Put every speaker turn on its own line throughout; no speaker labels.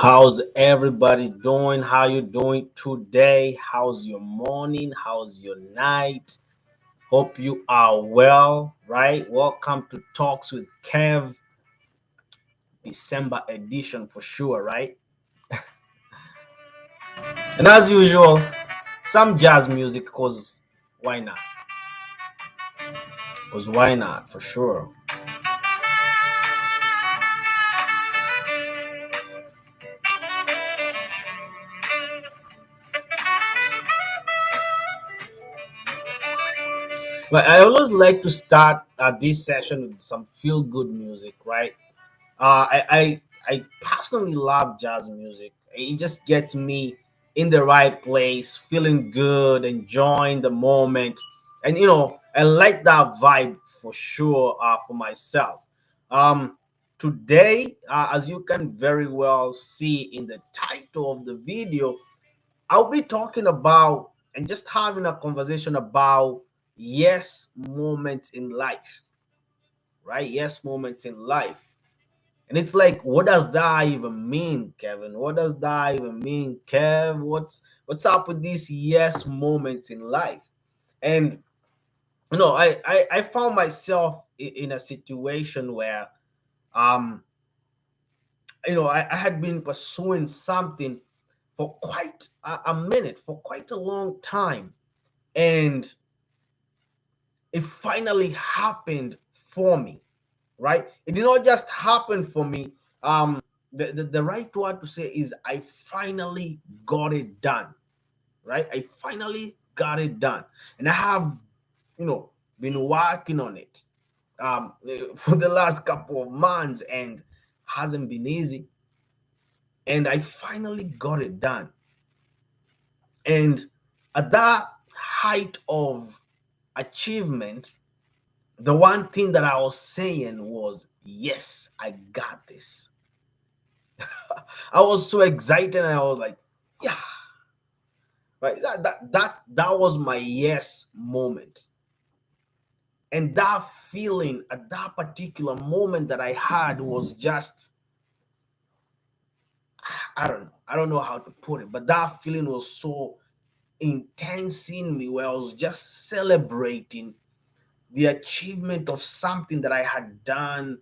How's everybody doing? How you doing today? How's your morning? How's your night? Hope you are well, right? Welcome to Talks with Kev, December edition for sure, right? And as usual, some jazz music cause why not? Cause why not for sure. But I always like to start this session with some feel good music, right? I personally love jazz music. It just gets me in the right place, feeling good, enjoying the moment, and I like that vibe for sure. For myself, um, today, as you can very well see in the title of the video, I'll be talking about and just having a conversation about yes moments in life, right? Yes moments in life. And it's like, what does that even mean, Kevin? What does that even mean, Kev? What's up with these yes moments in life? And I found myself in a situation where um I had been pursuing something for quite a minute, for quite a long time, and it finally happened for me, right? It did not just happen for me. The right word to say is I finally got it done, right? I finally got it done. And I have, been working on it for the last couple of months and hasn't been easy. And I finally got it done. And at that height of achievement, the one thing that I was saying was, yes, I got this. I was so excited and I was like, yeah, right. That was my yes moment. And that feeling at that particular moment that I had was just, I don't know. I don't know how to put it, but that feeling was so intense in me where I was just celebrating the achievement of something that I had done,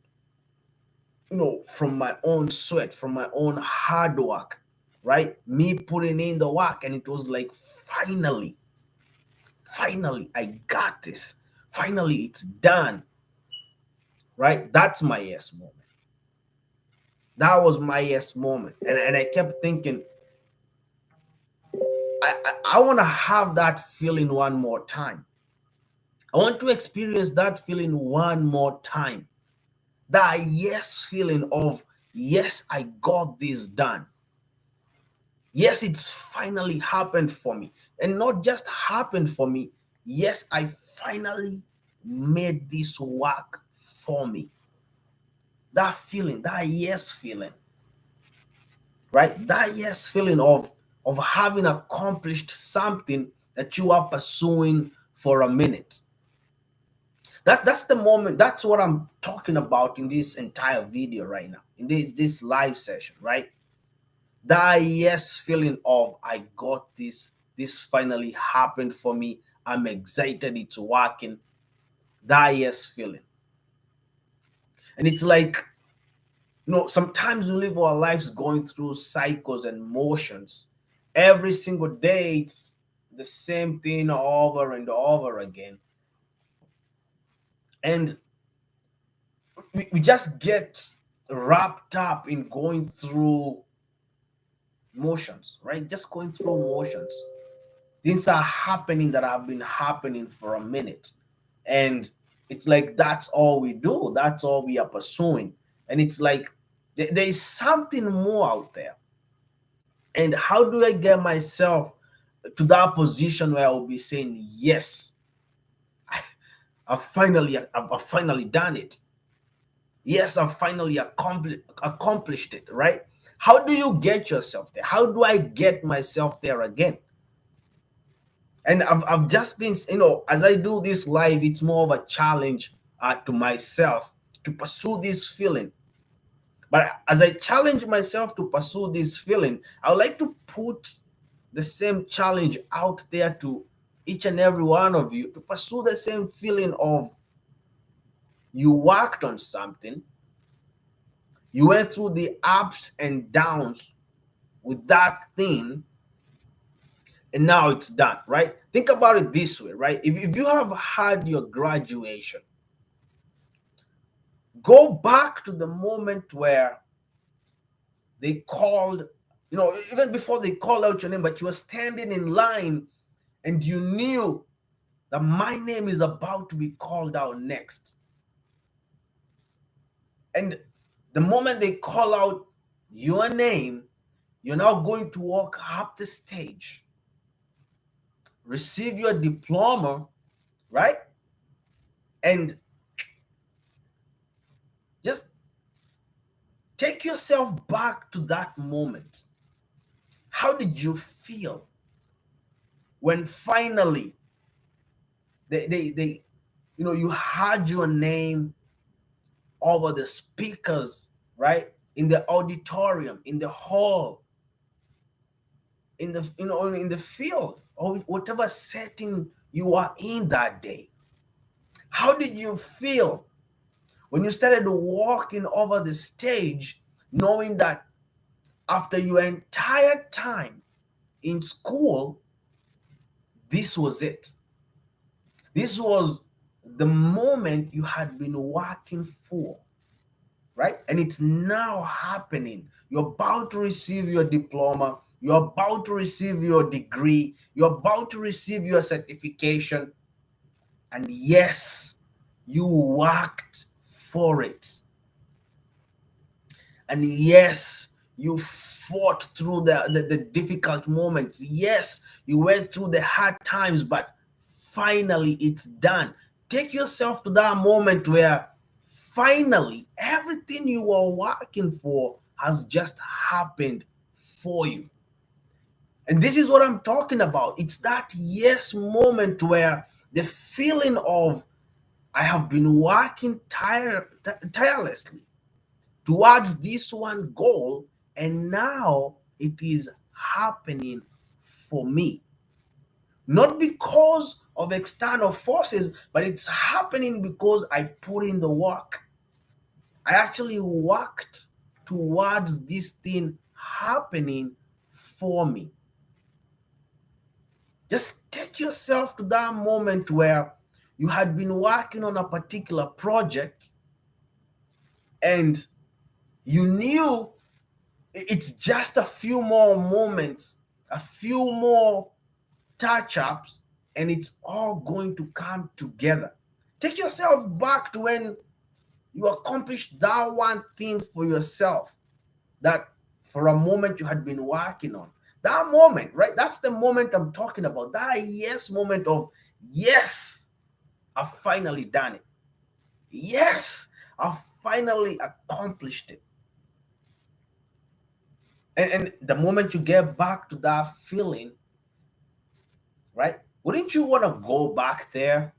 from my own sweat, from my own hard work, right? Me putting in the work, and it was like, finally, I got this. Finally, it's done, right? That's my yes moment. That was my yes moment. And I kept thinking, I want to have that feeling one more time. I want to experience that feeling one more time. That yes feeling of, yes, I got this done. Yes, it's finally happened for me. And not just happened for me. Yes, I finally made this work for me. That feeling, that yes feeling, right? That yes feeling of having accomplished something that you are pursuing for a minute. That's the moment. That's what I'm talking about in this entire video right now, in this live session, right? That yes feeling of I got this. This finally happened for me. I'm excited. It's working. That yes feeling, and it's like, sometimes we live our lives going through cycles and motions. Every single day, it's the same thing over and over again. And we just get wrapped up in going through motions, right? Just going through motions. Things are happening that have been happening for a minute. And it's like that's all we do, that's all we are pursuing. And it's like there is something more out there. And how do I get myself to that position where I'll be saying, yes, I've finally done it. Yes, I've finally accomplished it, right? How do you get yourself there? How do I get myself there again? And I've just been, as I do this live, it's more of a challenge to myself to pursue this feeling. But as I challenge myself to pursue this feeling, I would like to put the same challenge out there to each and every one of you to pursue the same feeling of you worked on something, you went through the ups and downs with that thing, and now it's done, right? Think about it this way, right? If you have had your graduation, go back to the moment where they called, even before they called out your name, but you were standing in line and you knew that my name is about to be called out next. And the moment they call out your name, you're now going to walk up the stage, receive your diploma, right? And just take yourself back to that moment. How did you feel when finally they you heard your name over the speakers, right? In the auditorium, in the hall, in the in the field, or whatever setting you are in that day. How did you feel when you started walking over the stage, knowing that after your entire time in school, this was it? This was the moment you had been working for, right? And it's now happening. You're about to receive your diploma, you're about to receive your degree, you're about to receive your certification. And yes, you worked for it. And yes, you fought through the difficult moments. Yes, you went through the hard times, but finally it's done. Take yourself to that moment where finally everything you were working for has just happened for you. And this is what I'm talking about. It's that yes moment where the feeling of I have been working tirelessly towards this one goal, and now it is happening for me. Not because of external forces, but it's happening because I put in the work. I actually worked towards this thing happening for me. Just take yourself to that moment where you had been working on a particular project and you knew it's just a few more moments, a few more touch ups, and it's all going to come together. Take yourself back to when you accomplished that one thing for yourself that for a moment you had been working on. That moment, right? That's the moment I'm talking about. That yes moment of, yes, I've finally done it. Yes, I've finally accomplished it. And the moment you get back to that feeling, right? Wouldn't you want to go back there?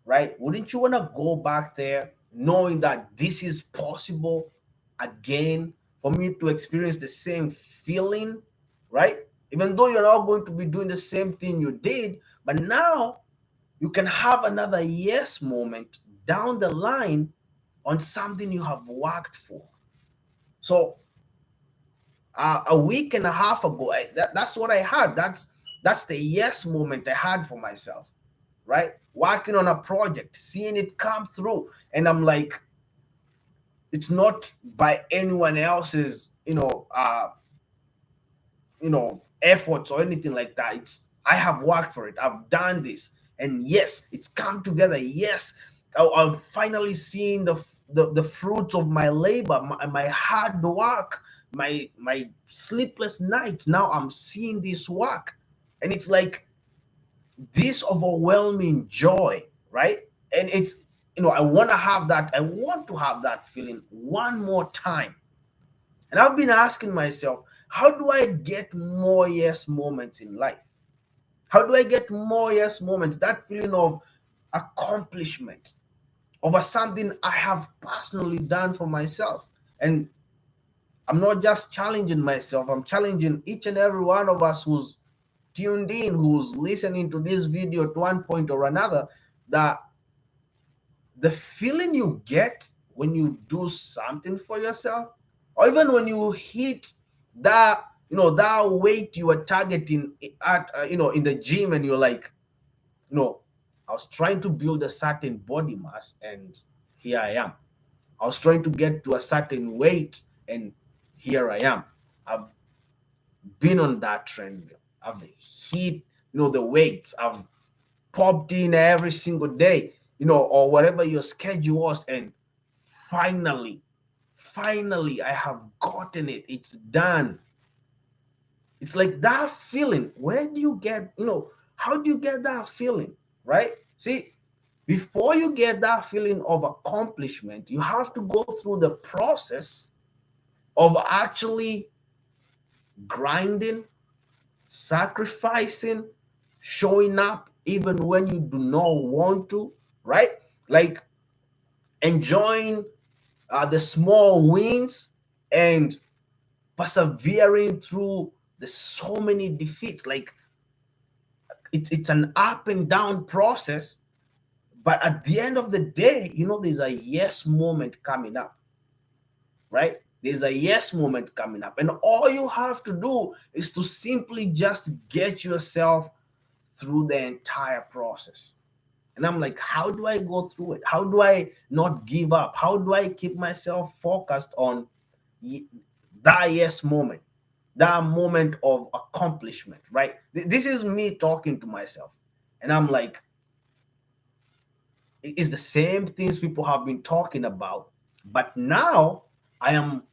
Right? Wouldn't you want to go back there knowing that this is possible again for me to experience the same feeling, right? Even though you're not going to be doing the same thing you did, but now you can have another yes moment down the line on something you have worked for. So a week and a half ago, that's what I had. That's the yes moment I had for myself, right? Working on a project, seeing it come through, and I'm like, it's not by anyone else's, efforts or anything like that. It's I have worked for it. I've done this, and yes, it's come together. Yes, I'm finally seeing the fruits of my labor, my hard work, my sleepless nights. Now I'm seeing this work, and it's like this overwhelming joy, right? And it's I want to have that. I want to have that feeling one more time. And I've been asking myself, how do I get more yes moments in life? How do I get more yes moments? That feeling of accomplishment, over something I have personally done for myself. And I'm not just challenging myself, I'm challenging each and every one of us who's tuned in, who's listening to this video at one point or another, that the feeling you get when you do something for yourself, or even when you hit that, that weight you were targeting at, in the gym, and you're like, no, I was trying to build a certain body mass, and here I am. I was trying to get to a certain weight, and here I am. I've been on that treadmill. I've hit, the weights. I've popped in every single day, or whatever your schedule was, and finally, finally, I have gotten it. It's done. It's like that feeling. Where do you get, how do you get that feeling, right? See, before you get that feeling of accomplishment, you have to go through the process of actually grinding, sacrificing, showing up even when you do not want to, right? Like enjoying the small wins and persevering through the so many defeats. Like it's an up and down process, but at the end of the day, there's a yes moment coming up, right? There's a yes moment coming up, and all you have to do is to simply just get yourself through the entire process. And I'm like, how do I go through it? How do I not give up? How do I keep myself focused on that yes moment, that moment of accomplishment, right? This is me talking to myself. And I'm like, it's the same things people have been talking about, but now I am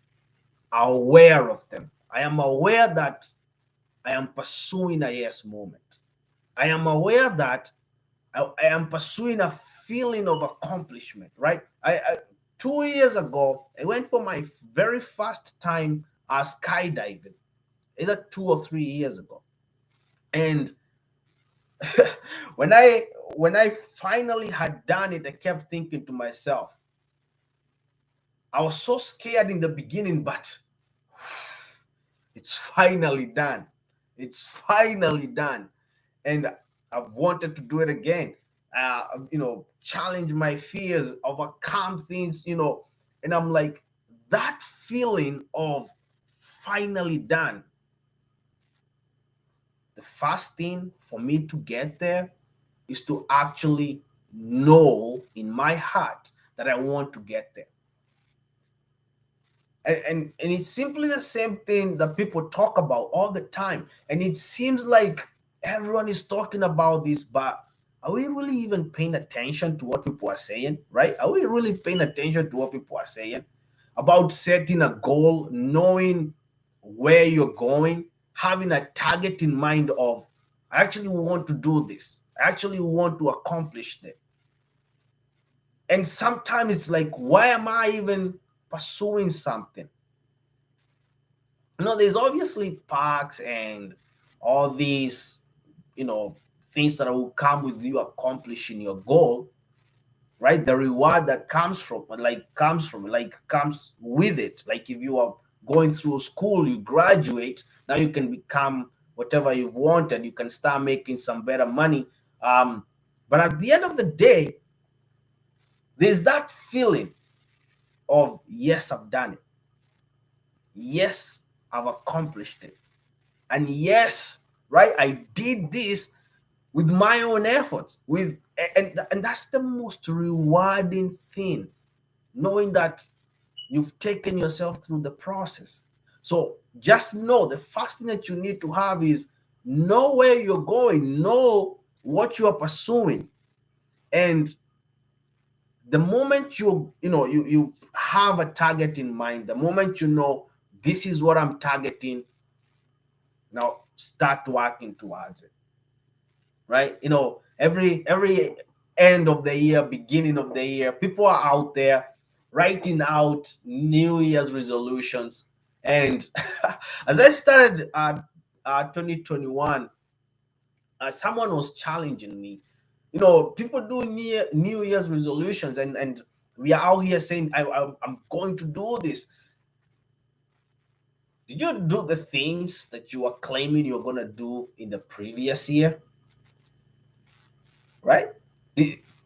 aware of them. I am aware that I am pursuing a yes moment. I am aware that I am pursuing a feeling of accomplishment, right? 2 years ago, I went for my very first time skydiving, either 2 or 3 years ago. And when I when I finally had done it, I kept thinking to myself, I was so scared in the beginning, but it's finally done. It's finally done. And I've wanted to do it again. Challenge my fears, overcome things, and I'm like, that feeling of finally done. The first thing for me to get there is to actually know in my heart that I want to get there. And it's simply the same thing that people talk about all the time. And it seems like everyone is talking about this, but are we really even paying attention to what people are saying, right? Are we really paying attention to what people are saying about setting a goal, knowing where you're going, having a target in mind of, I actually want to do this, I actually want to accomplish this. And sometimes it's like, why am I even pursuing something? There's obviously parks and all these, things that will come with you accomplishing your goal, right? The reward that comes with it. Like if you are going through school, you graduate, now you can become whatever you've wanted, you can start making some better money. But at the end of the day, there's that feeling of, yes, I've done it. Yes, I've accomplished it. And yes, right, I did this with my own efforts, and that's the most rewarding thing, knowing that you've taken yourself through the process. So just know, the first thing that you need to have is know where you're going, know what you are pursuing. And the moment you have a target in mind, the moment you know, this is what I'm targeting, now start working towards it, right? Every end of the year, beginning of the year, people are out there writing out New Year's resolutions. And as I started 2021, someone was challenging me. People do New Year's resolutions, and we are out here saying, I'm going to do this. Did you do the things that you are claiming you're going to do in the previous year? Right?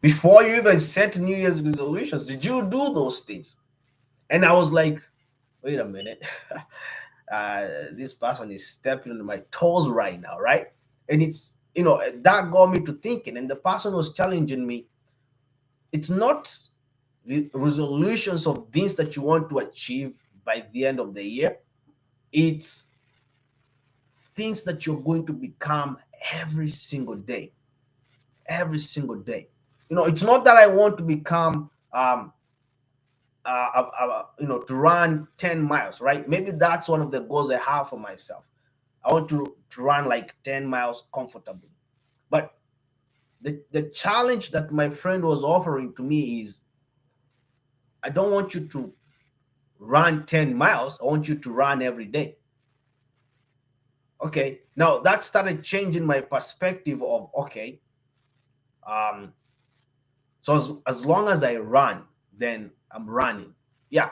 Before you even set New Year's resolutions, did you do those things? And I was like, wait a minute. This person is stepping on my toes right now, right? And that got me to thinking. And the person was challenging me. It's not the resolutions of things that you want to achieve by the end of the year. It's things that you're going to become every single day. Every single day. It's not that I want to become to run 10 miles, right? Maybe that's one of the goals I have for myself. I want to run like 10 miles comfortably. But the challenge that my friend was offering to me is, I don't want you to run 10 miles. I want you to run every day. Okay. Now that started changing my perspective of, okay, so as long as I run, then I'm running. Yeah.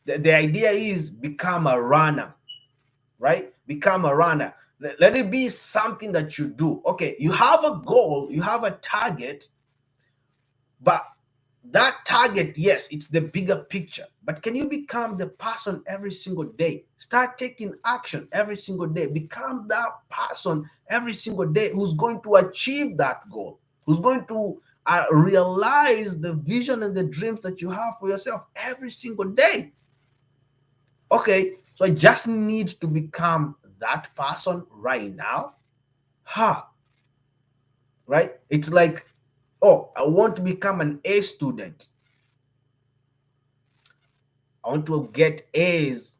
The idea is become a runner, right? Become a runner. Let it be something that you do. Okay, you have a goal, you have a target, but that target, yes, it's the bigger picture. But can you become the person every single day? Start taking action every single day. Become that person every single day who's going to achieve that goal, who's going to realize the vision and the dreams that you have for yourself every single day. Okay, so I just need to become that person right now. Right? It's like, oh, I want to become an A student. I want to get A's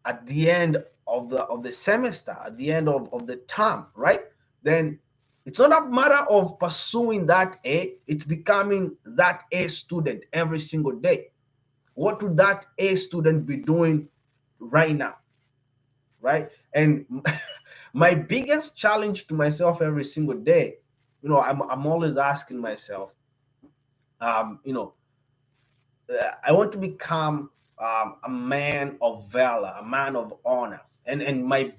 at the end of the semester, at the end of the term, right? Then it's not a matter of pursuing that A, it's becoming that A student every single day. What would that A student be doing right now? Right? And my biggest challenge to myself every single day, I'm always asking myself, I want to become a man of valor, a man of honor. And my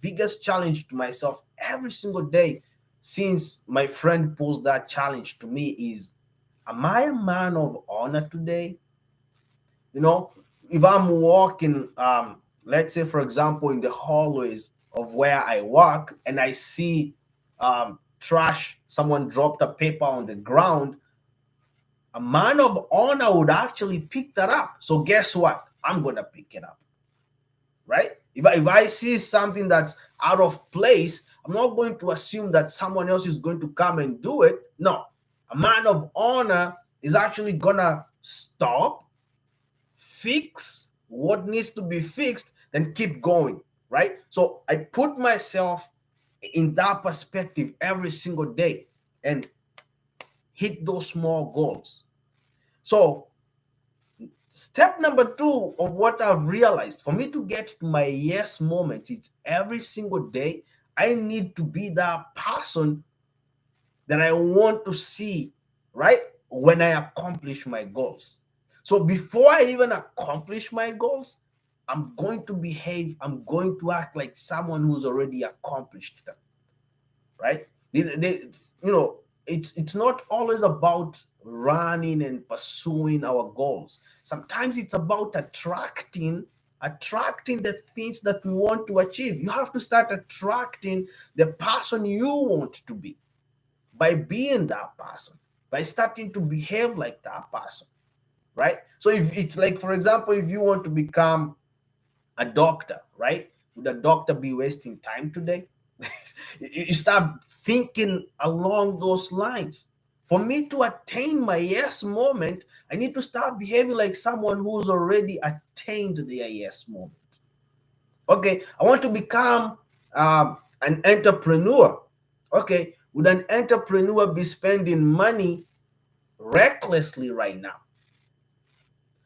biggest challenge to myself every single day, since my friend posed that challenge to me, is, am I a man of honor today? You know, if I'm walking, let's say, for example, in the hallways of where I work, and I see trash, someone dropped a paper on the ground, a man of honor would actually pick that up. So guess what? I'm gonna pick it up, right? If I see something that's out of place, I'm not going to assume that someone else is going to come and do it. No, a man of honor is actually gonna stop, fix what needs to be fixed, then keep going, right? So I put myself in that perspective every single day and hit those small goals. So step number 2 of what I've realized, for me to get to my yes moment, it's every single day I need to be that person that I want to see, right, when I accomplish my goals. So before I even accomplish my goals, I'm going to behave, I'm going to act like someone who's already accomplished them, right? It's not always about running and pursuing our goals. Sometimes it's about attracting the things that we want to achieve. You have to start attracting the person you want to be by being that person, by starting to behave like that person, right? So if it's like, for example, if you want to become a doctor, right? Would a doctor be wasting time today? You start thinking along those lines. For me to attain my yes moment, I need to start behaving like someone who's already attained their yes moment. Okay, I want to become an entrepreneur. Okay, would an entrepreneur be spending money recklessly right now?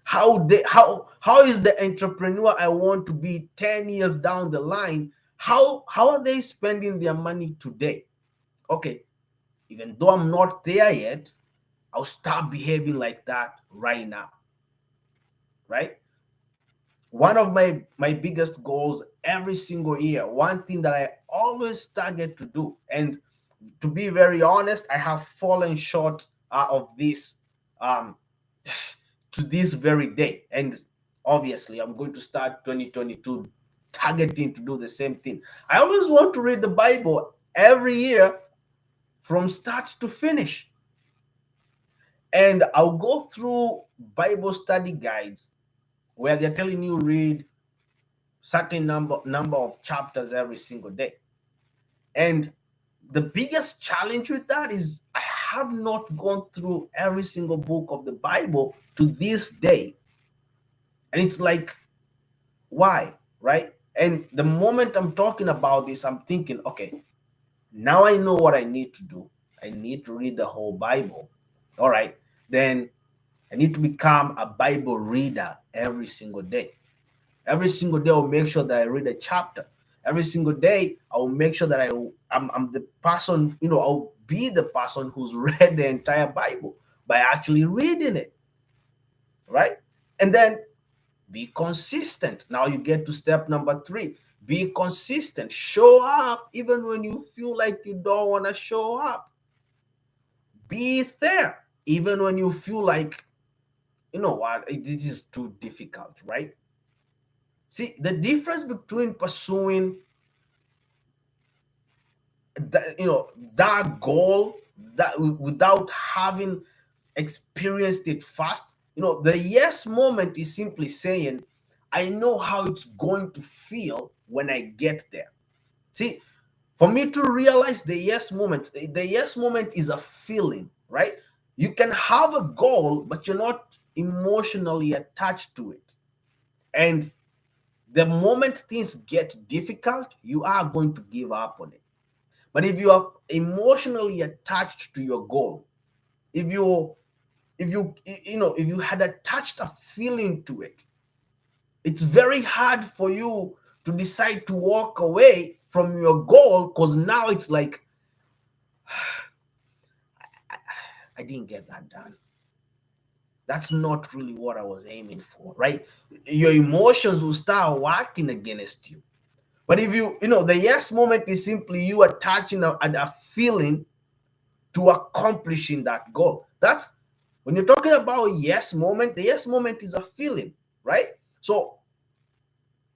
How is the entrepreneur I want to be 10 years down the line? How are they spending their money today? Okay, even though I'm not there yet, I'll start behaving like that right now, right? One of my biggest goals every single year, one thing that I always target to do, and to be very honest, I have fallen short of this um, to this very day. And obviously, I'm going to start 2022 targeting to do the same thing. I always want to read the Bible every year from start to finish. And I'll go through Bible study guides where they're telling you read certain number of chapters every single day. And the biggest challenge with that is I have not gone through every single book of the Bible to this day. And it's like, why? Right? And the moment I'm talking about this, I'm thinking, okay, now I know what I need to do. I need to read the whole Bible. All right. Then I need to become a Bible reader every single day. Every single day, I'll make sure that I read a chapter. Every single day, I'll make sure that I'm the person, I'll be the person who's read the entire Bible by actually reading it, right? And then be consistent. Now you get to step number 3. Be consistent. Show up even when you feel like you don't want to show up. Be there even when you feel like, you know what, this is too difficult, right? See, the difference between pursuing that goal that without having experienced it fast, the yes moment is simply saying, I know how it's going to feel when I get there. See, for me to realize the yes moment is a feeling, right? You can have a goal, but you're not emotionally attached to it. And the moment things get difficult, you are going to give up on it. But if you are emotionally attached to your goal, if you if you had attached a feeling to it, it's very hard for you to decide to walk away from your goal, because now it's like, I didn't get that done. That's not really what I was aiming for, right? Your emotions will start working against you. But if the yes moment is simply you attaching a feeling to accomplishing that goal. That's when you're talking about yes moment, the yes moment is a feeling, right? So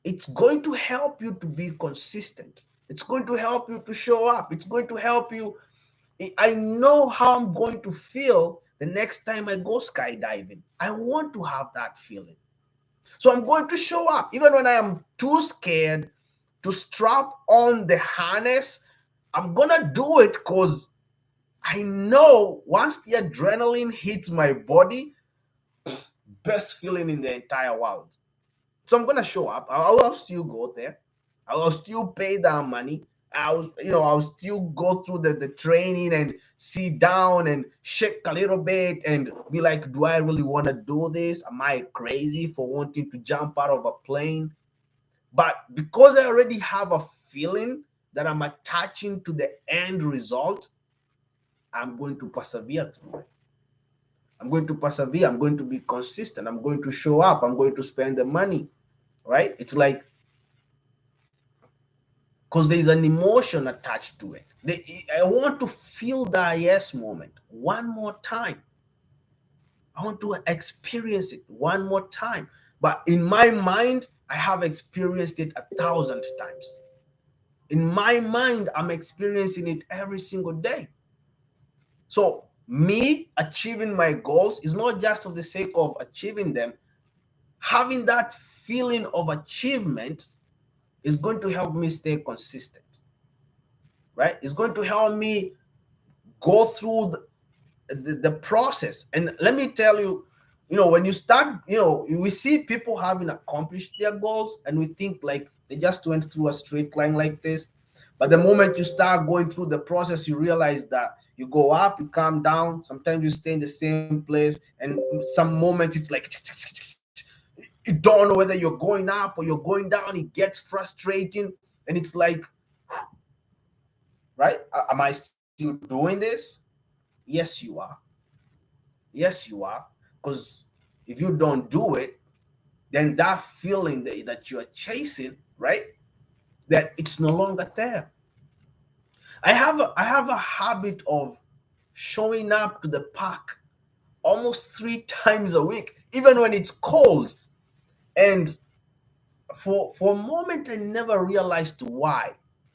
it's going to help you to be consistent. It's going to help you to show up. It's going to help you. I know how I'm going to feel the next time I go skydiving. I want to have that feeling. So I'm going to show up even when I am too scared to strap on the harness. I'm gonna do it because I know once the adrenaline hits my body, best feeling in the entire world. So I'm gonna show up. I'll still go there. I'll still pay that money. I'll still go through the training and sit down and shake a little bit and be like, do I really want to do this? Am I crazy for wanting to jump out of a plane? But because I already have a feeling that I'm attaching to the end result, I'm going to persevere through it. I'm going to persevere. I'm going to be consistent. I'm going to show up. I'm going to spend the money, right? It's like, because there's an emotion attached to it. I want to feel that yes moment one more time. I want to experience it one more time. But in my mind, I have experienced it 1,000 times. In my mind, I'm experiencing it every single day. So me achieving my goals is not just for the sake of achieving them. Having that feeling of achievement is going to help me stay consistent, right? It's going to help me go through the process. And let me tell you, when you start, we see people having accomplished their goals and we think like they just went through a straight line like this. But the moment you start going through the process, you realize that you go up, you come down. Sometimes you stay in the same place, and some moments it's like you don't know whether you're going up or you're going down. It gets frustrating, and it's like, right? Am I still doing this? Yes, you are. Yes, you are. Because if you don't do it, then that feeling that you're chasing, right? That it's no longer there. I have a habit of showing up to the park almost 3 times a week, even when it's cold. And for a moment, I never realized why,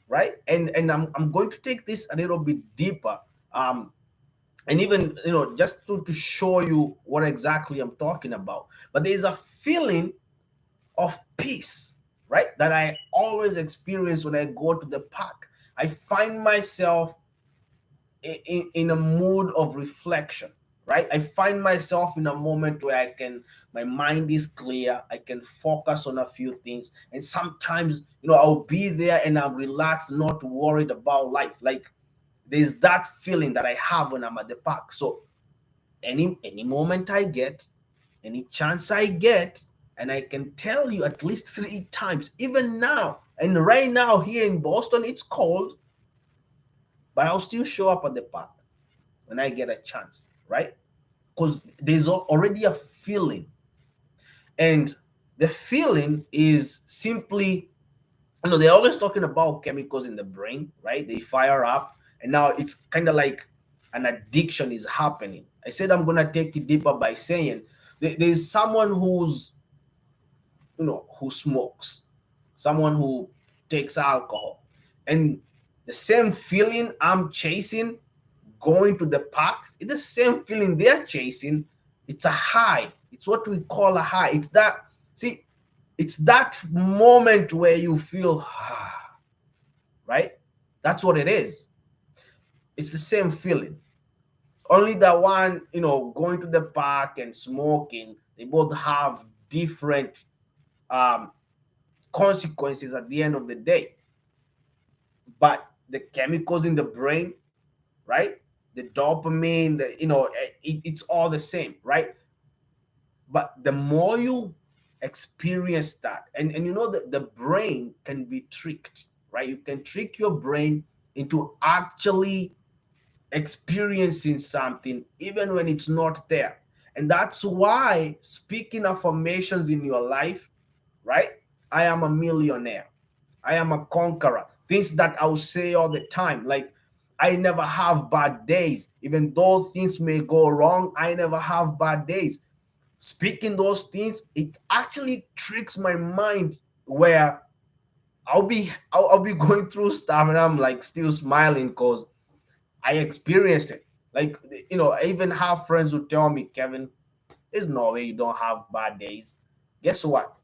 right? And I'm going to take this a little bit deeper, um, and even just to show you what exactly I'm talking about. But there's a feeling of peace, right? That I always experience when I go to the park. I find myself in a mood of reflection, right? I find myself in a moment where my mind is clear, I can focus on a few things. And sometimes, I'll be there and I'm relaxed, not worried about life. Like, there's that feeling that I have when I'm at the park. So any moment I get, any chance I get, and I can tell you at least 3 times, even now. And right now here in Boston, it's cold, but I'll still show up at the park when I get a chance, right? Because there's already a feeling, and the feeling is simply, they're always talking about chemicals in the brain, right? They fire up, and now it's kind of like an addiction is happening. I said I'm gonna take it deeper by saying there's someone who smokes, someone who takes alcohol, and the same feeling I'm chasing going to the park, it's the same feeling they're chasing. It's a high. It's what we call a high. See, it's that moment where you feel, right? That's what it is. It's the same feeling. Only the one, going to the park and smoking, they both have different um, consequences at the end of the day. But the chemicals in the brain, right? The dopamine, it's all the same, right? But the more you experience that, and the brain can be tricked, right? You can trick your brain into actually experiencing something even when it's not there. And that's why speaking affirmations in your life, right? I am a millionaire, I am a conqueror, things that I'll say all the time, like, I never have bad days. Even though things may go wrong, I never have bad days. Speaking those things, it actually tricks my mind, where I'll be going through stuff and I'm like still smiling because I experience it. Like, I even have friends who tell me, Kevin, there's no way you don't have bad days. Guess what?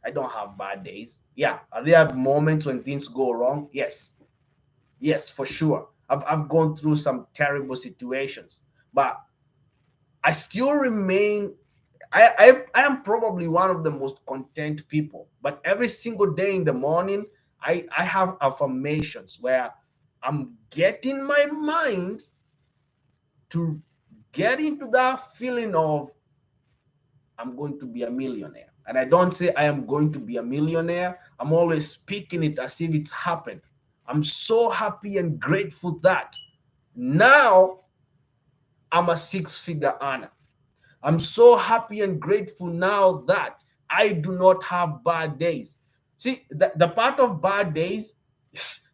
I don't have bad days. Yeah. Are there moments when things go wrong? Yes. Yes, for sure. I've gone through some terrible situations, but I still remain. I am probably one of the most content people. But every single day in the morning, I have affirmations where I'm getting my mind to get into that feeling of I'm going to be a millionaire. And I don't say I am going to be a millionaire. I'm always speaking it as if it's happened. I'm so happy and grateful that now I'm a six-figure earner. I'm so happy and grateful now that I do not have bad days. See, the part of bad days,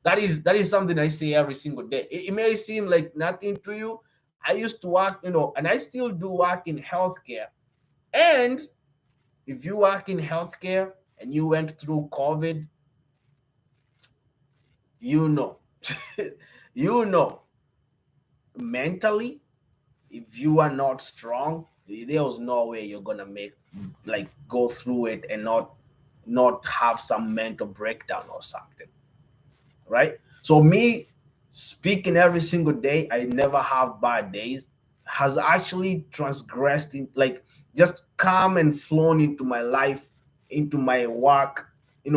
that is something I say every single day. It may seem like nothing to you. I used to work, and I still do work in healthcare. And if you work in healthcare and you went through COVID, you know, you know, mentally, if you are not strong, there's no way you're gonna go through it and not have some mental breakdown or something, right? So me speaking every single day, I never have bad days, has actually transgressed in, like, just come and flown into my life, into my work. I'm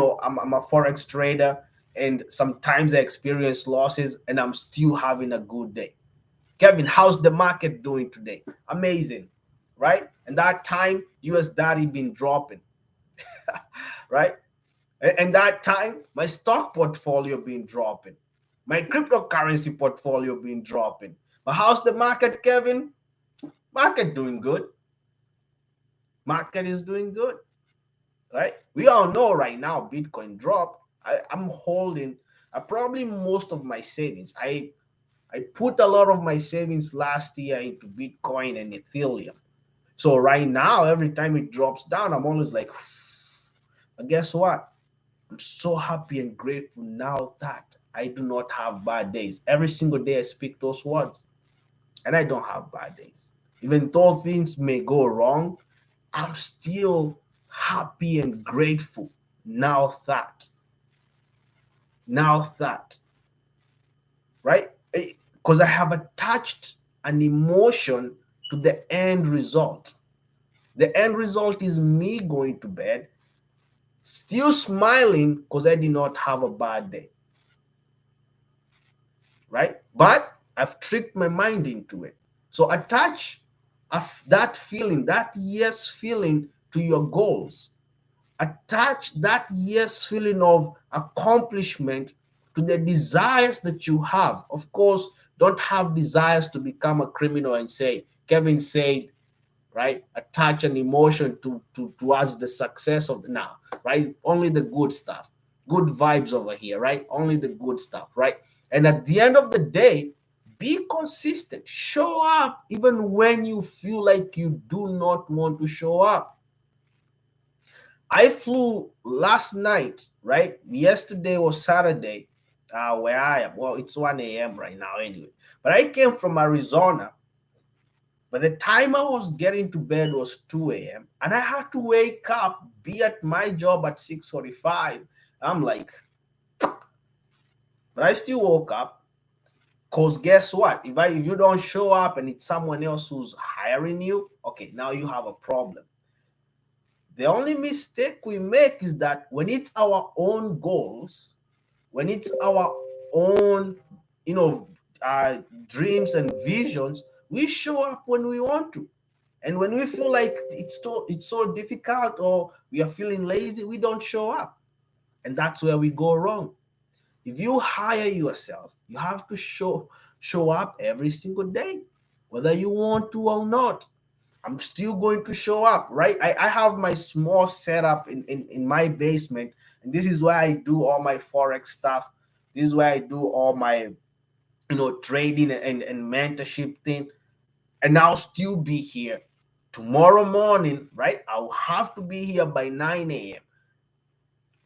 a forex trader, and sometimes I experience losses and I'm still having a good day. Kevin, how's the market doing today? Amazing, right? And that time, US Daddy been dropping, right? And that time, my stock portfolio been dropping, my cryptocurrency portfolio been dropping. But how's the market, Kevin? Market doing good. Market is doing good, right? We all know right now Bitcoin drop. I'm holding probably most of my savings. I put a lot of my savings last year into Bitcoin and Ethereum. So right now, every time it drops down, I'm always like, but guess what? I'm so happy and grateful now that I do not have bad days. Every single day I speak those words, and I don't have bad days. Even though things may go wrong, I'm still happy and grateful now that, now that, right? Because I have attached an emotion to the end result. The end result is me going to bed, still smiling because I did not have a bad day, right? But I've tricked my mind into it. So attach that feeling, that yes feeling to your goals. Attach that yes feeling of accomplishment to the desires that you have. Of course, don't have desires to become a criminal and say, Kevin said, right? Attach an emotion towards the success of the now, right? Only the good stuff, good vibes over here, right? Only the good stuff, right? And at the end of the day, be consistent. Show up even when you feel like you do not want to show up. I flew last night, right? Yesterday was Saturday, where I am. Well, it's 1 a.m. right now, anyway. But I came from Arizona. By the time I was getting to bed was 2 a.m. and I had to wake up, be at my job at 6:45. I'm like, but I still woke up because guess what? If you don't show up and it's someone else who's hiring you, okay, now you have a problem. The only mistake we make is that when it's our own goals, when it's our own, you know, dreams and visions, we show up when we want to. And when we feel like it's so difficult or we are feeling lazy, we don't show up. And that's where we go wrong. If you hire yourself, you have to show up every single day, whether you want to or not. I'm still going to show up, right? I have my small setup in my basement, and this is where I do all my forex stuff. This is where I do all my trading and mentorship thing. And I'll still be here tomorrow morning, right? I'll have to be here by 9 a.m.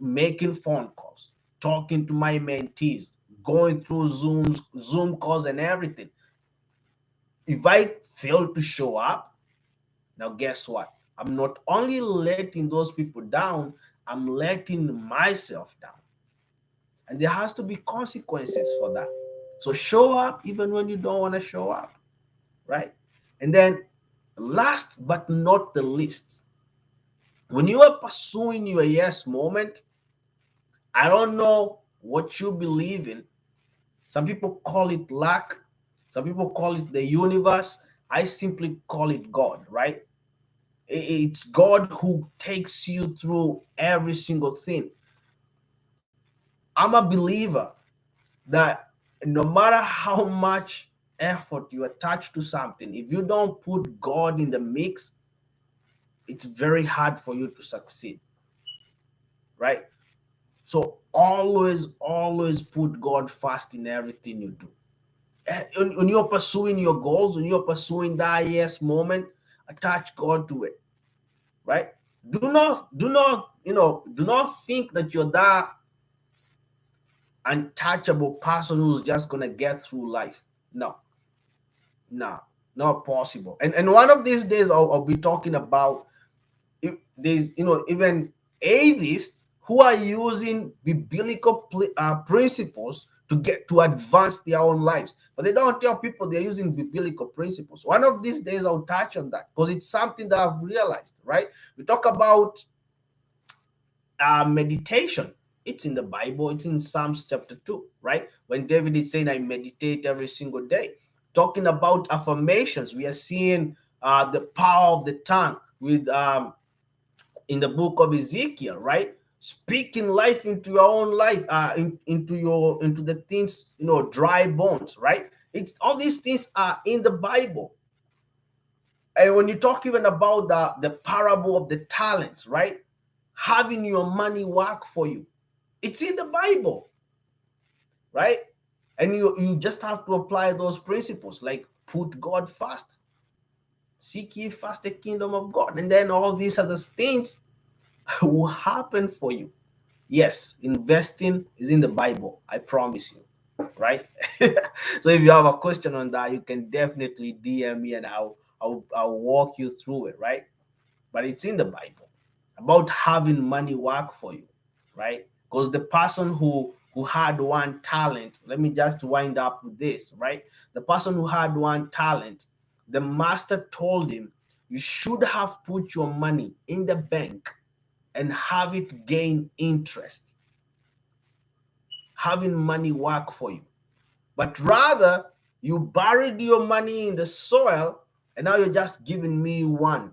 making phone calls, talking to my mentees, going through Zoom calls and everything. If I fail to show up, now guess what? I'm not only letting those people down, I'm letting myself down. And there has to be consequences for that. So show up even when you don't want to show up, right? And then last but not the least, when you are pursuing your yes moment, I don't know what you believe in. Some people call it luck. Some people call it the universe. I simply call it God, right? It's God who takes you through every single thing. I'm a believer that no matter how much effort you attach to something, if you don't put God in the mix, it's very hard for you to succeed, right? So always put God first in everything you do. When you're pursuing your goals, when you're pursuing that yes moment, attach God to it, right? Do not think that you're that untouchable person who's just gonna get through life. No, no, not possible. And one of these days I'll be talking about if there's even atheists who are using biblical principles to advance their own lives, but they don't tell people they're using biblical principles. One of these days I'll touch on that because it's something that I've realized, right? We talk about meditation. It's in the Bible. It's in Psalms chapter 2, right? When David is saying, I meditate every single day. Talking about affirmations, we are seeing the power of the tongue with in the book of Ezekiel, right? Speaking life into your own life, into the things, dry bones, right? It's all these things are in the Bible. And when you talk even about the parable of the talents, right? Having your money work for you, it's in the Bible, right? And you just have to apply those principles, like put God first, seek ye first the kingdom of God, and then all these other things will happen for you. Yes, investing is in the Bible, I promise you, right? So if you have a question on that, you can definitely DM me, and I'll walk you through it, right? But it's in the Bible about having money work for you, right? Because the person who had one talent, let me just wind up with this, right? The person who had one talent, the master told him, you should have put your money in the bank and have it gain interest, having money work for you. But rather, you buried your money in the soil, and now you're just giving me one.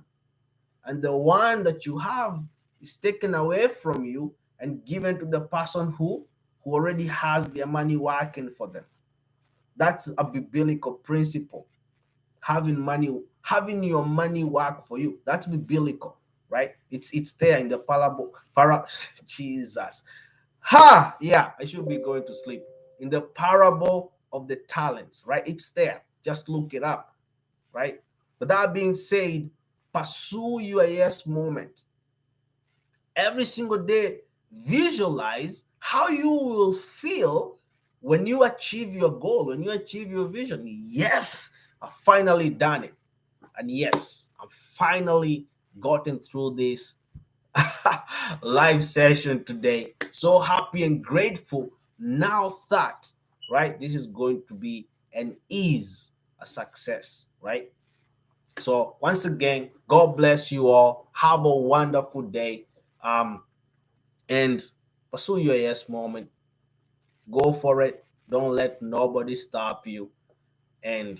And the one that you have is taken away from you and given to the person who already has their money working for them. That's a biblical principle. Having your money work for you. That's biblical, right? It's there in the parable. Jesus. Ha! Yeah, I should be going to sleep. In the parable of the talents, right? It's there. Just look it up, right? But that being said, pursue your yes moment. Every single day, visualize how you will feel when you achieve your goal, when you achieve your vision. Yes, I've finally done it. And yes, I've finally gotten through this live session today. So happy and grateful now that, right, this is going to be and is a success, right? So once again, God bless you all. Have a wonderful day. And pursue your yes moment. Go for it. Don't let nobody stop you. And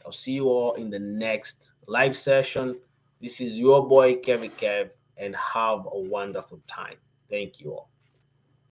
I'll see you all in the next live session. This is your boy Kevin Kev, and have a wonderful time. Thank you all.